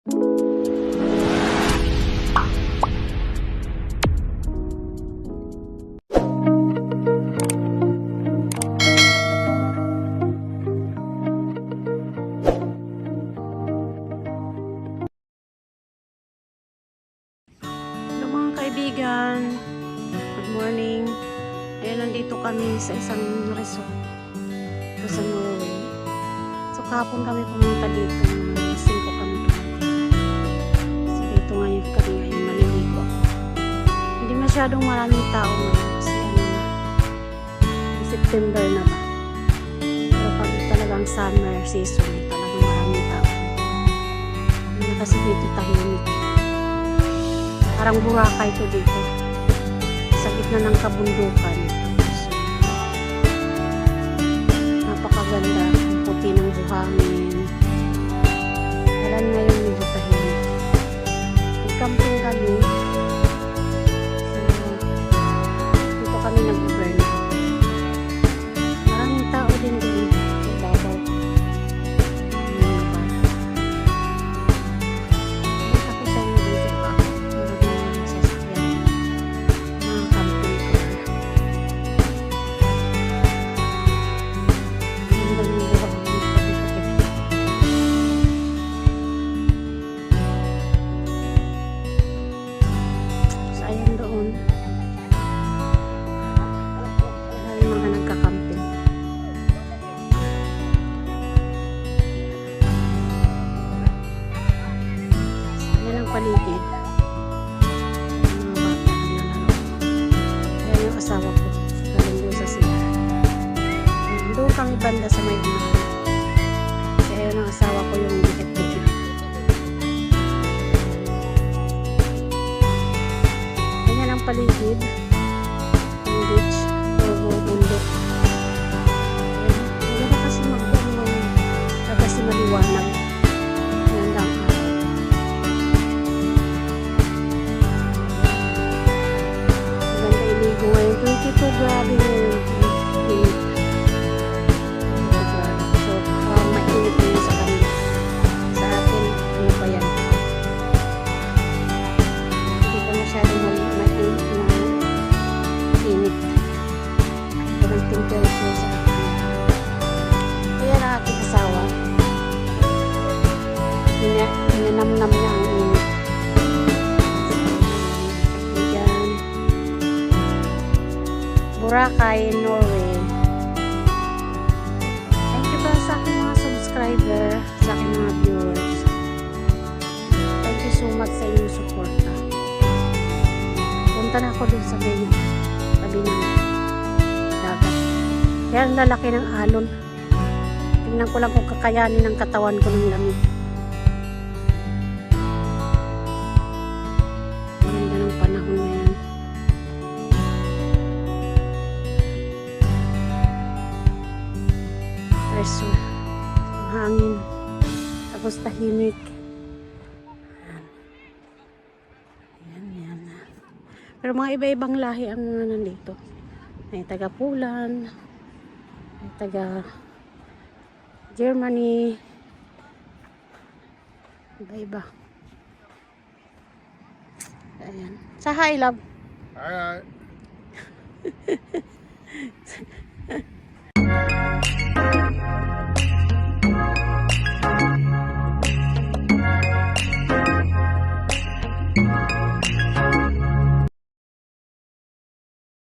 Kaibigan, good morning. Ayan, nandito kami sa isang resort ito sa Norway. So kahapon kami pumunta dito, 5 kami dumating. So dito ngayon kami ngayon maliligo. Hindi masyadong maraming tao ngayon kasi September na ba. Pero pag talagang summer season, talagang maraming tao. Hindi kasi dito tahimik. Parang Boracay ito dito. Sa gitna ng kabundukan. So, napakaganda. Ang puti ng buhangin. Alam ngayon medyo tahimik. Nag-camping kami. So, dito kami nag-burn. Maraming tao din dito. Sa babaw. Paligid. Mga bata na nalaro. Ayan yung asawa ko. Galing doon sa sila. Doon kami banda sa may buhay. Kasi ayan ang asawa ko yung dikit-dikit. Ayan ang paligid. Yung beach. Yung bundok. Ayan na kasi magdang kasi maliwanag. Ayan lang. Ngayon 22, grabe yung init. So, mainit na yun sa kanila. Sa atin, ano pa yan? Hindi pa masyadong mainit na init. Walang temperature sa atin. Kaya na aking asawa. Hinanamnam niya ang init. Boracay, Norway. Thank you pa sa aking mga subscriber, sa aking mga viewers. Thank you so much sa inyong suporta. Punta na ako dun sa ganyan. Tabi ng dagat. Kaya ang lalaki ng alon. Tingnan ko lang kung kakayanin ng katawan ko ng lamig. Maganda ng panahon na yan. So, hangin tapos tahimik. Yan. Pero mga iba-ibang lahi ang mga nandito. May taga Poland, may taga Germany, iba-iba. Ayan. Sa hi love. Hi.